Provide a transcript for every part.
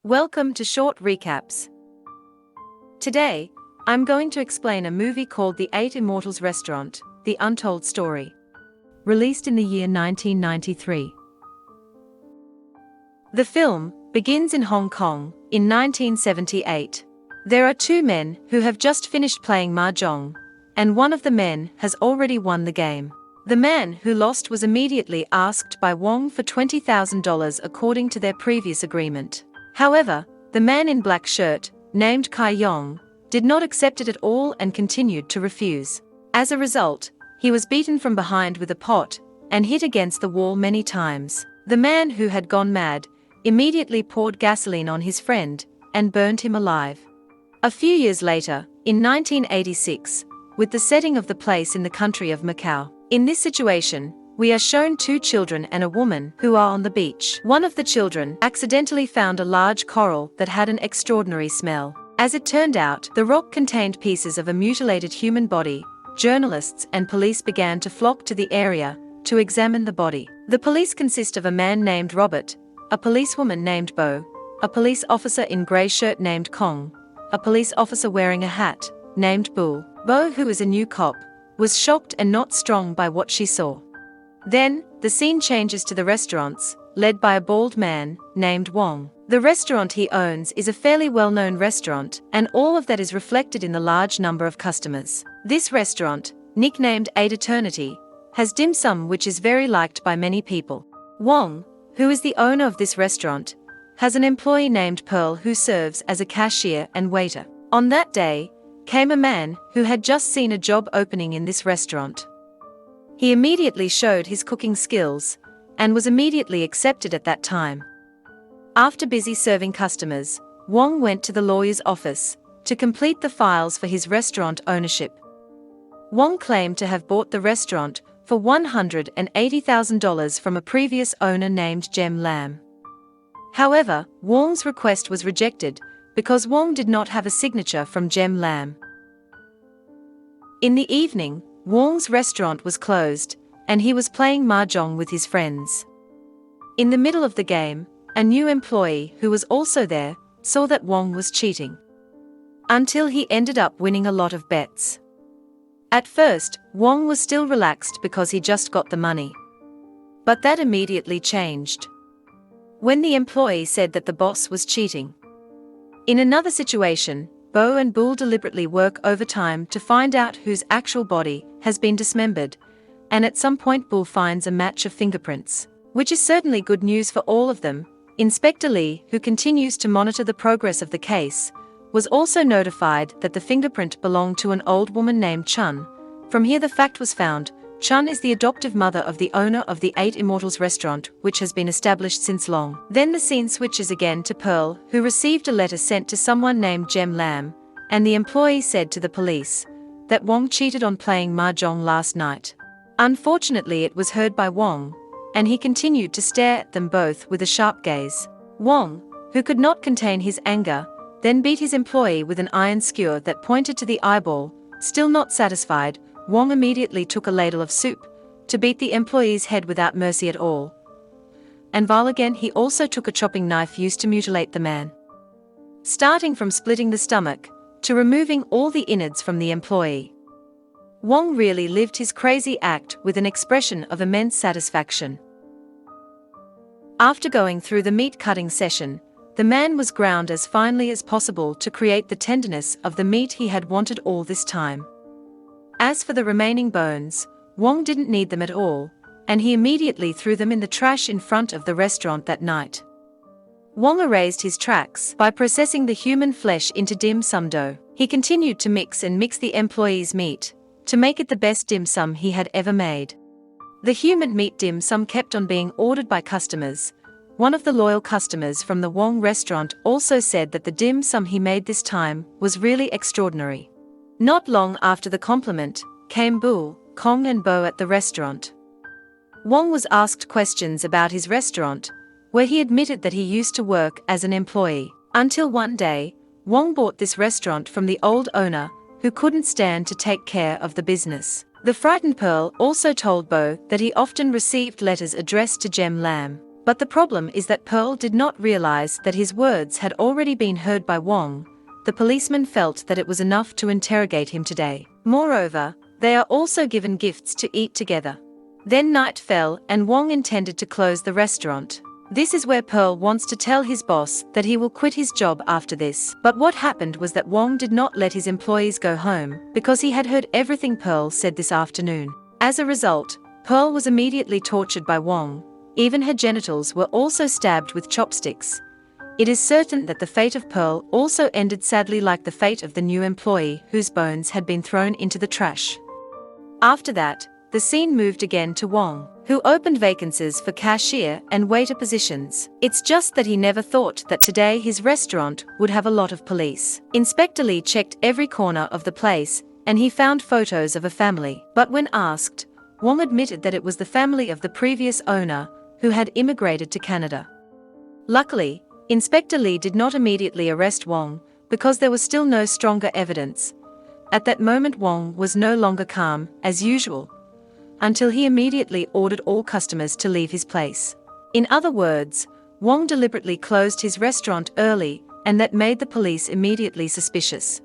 Welcome to Short Recaps. Today, I'm going to explain a movie called The Eight Immortals Restaurant, The Untold Story. Released in the year 1993. The film begins in Hong Kong in 1978. There are two men who have just finished playing mahjong, and one of the men has already won the game. The man who lost was immediately asked by Wong for $20,000 according to their previous agreement. However, the man in black shirt, named Kai Yong, did not accept it at all and continued to refuse. As a result, he was beaten from behind with a pot and hit against the wall many times. The man who had gone mad immediately poured gasoline on his friend and burned him alive. A few years later, in 1986, with the setting of the place in the country of Macau. In this situation, we are shown two children and a woman who are on the beach. One of the children accidentally found a large coral that had an extraordinary smell. As it turned out, the rock contained pieces of a mutilated human body. Journalists and police began to flock to the area to examine the body. The police consist of a man named Robert, a policewoman named Bo, a police officer in grey shirt named Kong, a police officer wearing a hat named Bull. Bo, who is a new cop, was shocked and not strong by what she saw. Then, the scene changes to the restaurants, led by a bald man named Wong. The restaurant he owns is a fairly well-known restaurant, and all of that is reflected in the large number of customers. This restaurant, nicknamed Eight Eternity, has dim sum which is very liked by many people. Wong, who is the owner of this restaurant, has an employee named Pearl who serves as a cashier and waiter. On that day, came a man who had just seen a job opening in this restaurant. He immediately showed his cooking skills, and was immediately accepted at that time. After busy serving customers, Wong went to the lawyer's office to complete the files for his restaurant ownership. Wong claimed to have bought the restaurant for $180,000 from a previous owner named Jem Lam. However, Wong's request was rejected because Wong did not have a signature from Jem Lam. In the evening, Wong's restaurant was closed, and he was playing mahjong with his friends. In the middle of the game, a new employee who was also there saw that Wong was cheating. Until he ended up winning a lot of bets. At first, Wong was still relaxed because he just got the money. But that immediately changed when the employee said that the boss was cheating. In another situation, Bo and Bull deliberately work overtime to find out whose actual body has been dismembered, and at some point Bull finds a match of fingerprints, which is certainly good news for all of them. Inspector Lee, who continues to monitor the progress of the case, was also notified that the fingerprint belonged to an old woman named Chun. From here the fact was found. Chun is the adoptive mother of the owner of the Eight Immortals restaurant, which has been established since long. Then the scene switches again to Pearl, who received a letter sent to someone named Jem Lam, and the employee said to the police that Wong cheated on playing mahjong last night. Unfortunately, it was heard by Wong, and he continued to stare at them both with a sharp gaze. Wong, who could not contain his anger, then beat his employee with an iron skewer that pointed to the eyeball. Still not satisfied, Wong immediately took a ladle of soup to beat the employee's head without mercy at all. And while again he also took a chopping knife used to mutilate the man. Starting from splitting the stomach, to removing all the innards from the employee. Wong really lived his crazy act with an expression of immense satisfaction. After going through the meat-cutting session, the man was ground as finely as possible to create the tenderness of the meat he had wanted all this time. As for the remaining bones, Wong didn't need them at all, and he immediately threw them in the trash in front of the restaurant that night. Wong erased his tracks by processing the human flesh into dim sum dough. He continued to mix the employee's meat to make it the best dim sum he had ever made. The human meat dim sum kept on being ordered by customers. One of the loyal customers from the Wong restaurant also said that the dim sum he made this time was really extraordinary. Not long after the compliment, came Bull, Kong and Bo at the restaurant. Wong was asked questions about his restaurant, where he admitted that he used to work as an employee. Until one day, Wong bought this restaurant from the old owner, who couldn't stand to take care of the business. The frightened Pearl also told Bo that he often received letters addressed to Jem Lam. But the problem is that Pearl did not realize that his words had already been heard by Wong. The policeman felt that it was enough to interrogate him today. Moreover, they are also given gifts to eat together. Then night fell and Wong intended to close the restaurant. This is where Pearl wants to tell his boss that he will quit his job after this. But what happened was that Wong did not let his employees go home because he had heard everything Pearl said this afternoon. As a result, Pearl was immediately tortured by Wong. Even her genitals were also stabbed with chopsticks. It is certain that the fate of Pearl also ended sadly like the fate of the new employee whose bones had been thrown into the trash. After that, the scene moved again to Wong, who opened vacancies for cashier and waiter positions. It's just that he never thought that today his restaurant would have a lot of police. Inspector Lee checked every corner of the place, and he found photos of a family. But when asked, Wong admitted that it was the family of the previous owner, who had immigrated to Canada. Luckily, Inspector Lee did not immediately arrest Wong, because there was still no stronger evidence. At that moment Wong was no longer calm, as usual, until he immediately ordered all customers to leave his place. In other words, Wong deliberately closed his restaurant early, and that made the police immediately suspicious.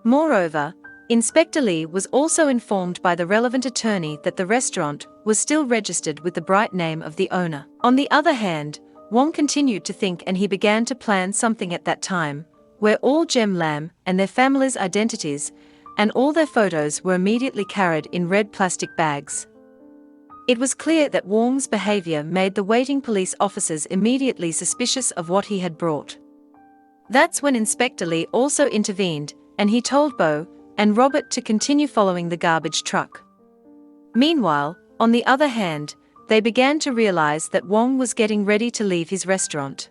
Moreover, Inspector Lee was also informed by the relevant attorney that the restaurant was still registered with the bright name of the owner. On the other hand, Wong continued to think and he began to plan something at that time, where all Gem Lam and their families' identities and all their photos were immediately carried in red plastic bags. It was clear that Wong's behavior made the waiting police officers immediately suspicious of what he had brought. That's when Inspector Lee also intervened, and he told Bo and Robert to continue following the garbage truck. Meanwhile, on the other hand, they began to realize that Wong was getting ready to leave his restaurant.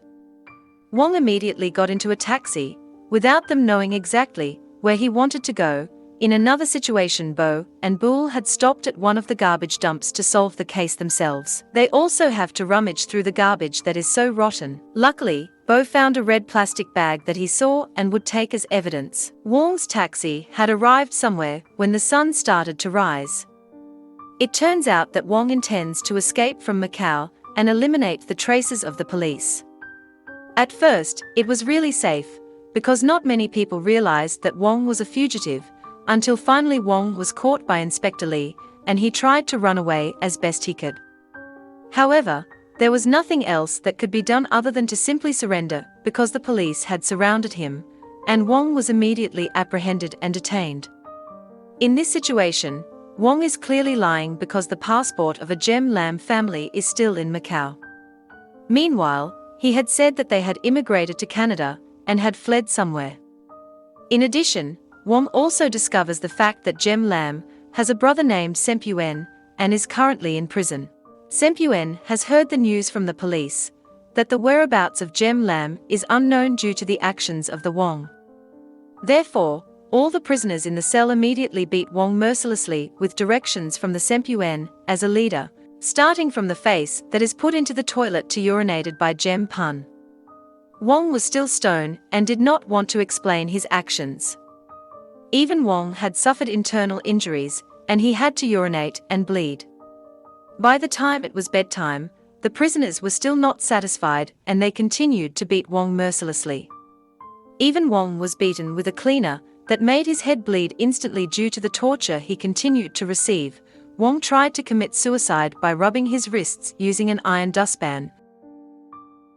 Wong immediately got into a taxi, without them knowing exactly where he wanted to go. In another situation, Bo and Boole had stopped at one of the garbage dumps to solve the case themselves. They also have to rummage through the garbage that is so rotten. Luckily, Bo found a red plastic bag that he saw and would take as evidence. Wong's taxi had arrived somewhere when the sun started to rise. It turns out that Wong intends to escape from Macau and eliminate the traces of the police. At first, it was really safe, because not many people realized that Wong was a fugitive, until finally Wong was caught by Inspector Lee, and he tried to run away as best he could. However, there was nothing else that could be done other than to simply surrender, because the police had surrounded him, and Wong was immediately apprehended and detained. In this situation, Wong is clearly lying because the passport of a Gem Lam family is still in Macau. Meanwhile, he had said that they had immigrated to Canada and had fled somewhere. In addition, Wong also discovers the fact that Gem Lam has a brother named Sempuen and is currently in prison. Sempuen has heard the news from the police that the whereabouts of Gem Lam is unknown due to the actions of the Wong. Therefore, all the prisoners in the cell immediately beat Wong mercilessly with directions from the Sempuen as a leader, starting from the face that is put into the toilet to urinated by Gem Pun. Wong was still stoned and did not want to explain his actions. Even Wong had suffered internal injuries, and he had to urinate and bleed. By the time it was bedtime, the prisoners were still not satisfied and they continued to beat Wong mercilessly. Even Wong was beaten with a cleaner that made his head bleed instantly due to the torture he continued to receive. Wong tried to commit suicide by rubbing his wrists using an iron dustpan.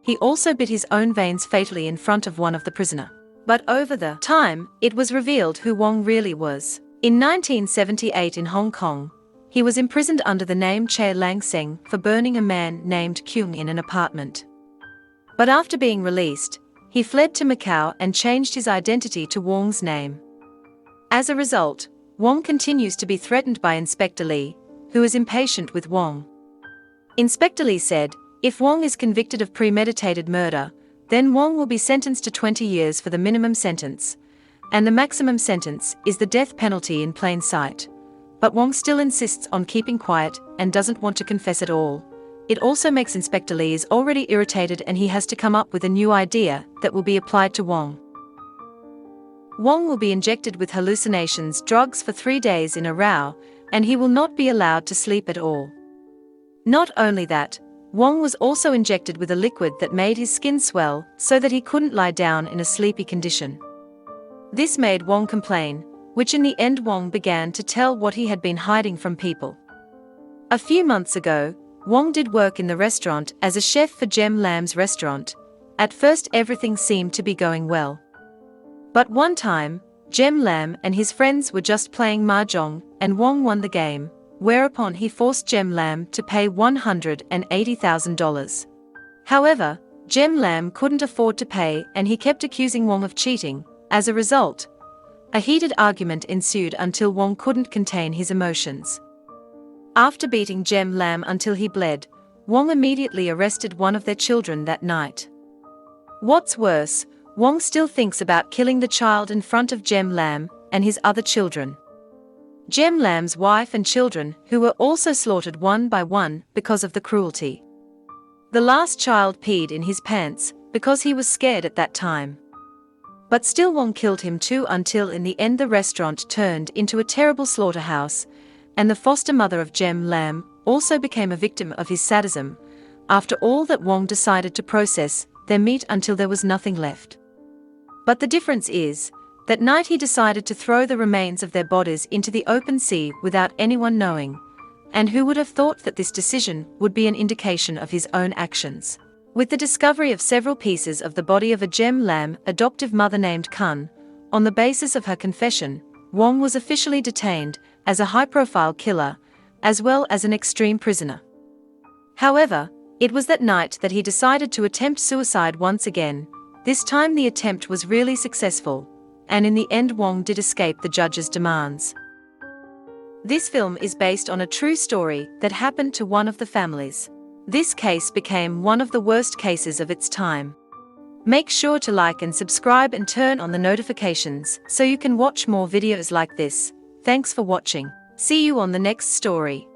He also bit his own veins fatally in front of one of the prisoners. But over the time, it was revealed who Wong really was. In 1978 in Hong Kong, he was imprisoned under the name Che Lang Seng for burning a man named Kyung in an apartment. But after being released, he fled to Macau and changed his identity to Wong's name. As a result, Wong continues to be threatened by Inspector Lee, who is impatient with Wong. Inspector Lee said, if Wong is convicted of premeditated murder, then Wong will be sentenced to 20 years for the minimum sentence, and the maximum sentence is the death penalty in plain sight. But Wong still insists on keeping quiet and doesn't want to confess at all. It also makes Inspector Lee is already irritated and he has to come up with a new idea that will be applied to Wong. Wong will be injected with hallucinations drugs for 3 days in a row, and he will not be allowed to sleep at all. Not only that, Wong was also injected with a liquid that made his skin swell so that he couldn't lie down in a sleepy condition. This made Wong complain, which in the end Wong began to tell what he had been hiding from people. A few months ago, Wong did work in the restaurant as a chef for Jem Lam's restaurant. At first everything seemed to be going well. But one time, Jem Lam and his friends were just playing mahjong, and Wong won the game, whereupon he forced Jem Lam to pay $180,000. However, Jem Lam couldn't afford to pay and he kept accusing Wong of cheating. As a result, a heated argument ensued until Wong couldn't contain his emotions. After beating Jem Lam until he bled, Wong immediately arrested one of their children that night. What's worse, Wong still thinks about killing the child in front of Jem Lam and his other children. Jem Lam's wife and children, who were also slaughtered one by one because of the cruelty. The last child peed in his pants because he was scared at that time. But still Wong killed him too until in the end the restaurant turned into a terrible slaughterhouse, and the foster mother of Jem Lam also became a victim of his sadism. After all that, Wong decided to process their meat until there was nothing left. But the difference is, that night he decided to throw the remains of their bodies into the open sea without anyone knowing. And who would have thought that this decision would be an indication of his own actions? With the discovery of several pieces of the body of a Jem Lam adoptive mother named Kun, on the basis of her confession, Wong was officially detained as a high-profile killer, as well as an extreme prisoner. However, it was that night that he decided to attempt suicide once again. This time the attempt was really successful, and in the end Wong did escape the judge's demands. This film is based on a true story that happened to one of the families. This case became one of the worst cases of its time. Make sure to like and subscribe and turn on the notifications so you can watch more videos like this. Thanks for watching. See you on the next story.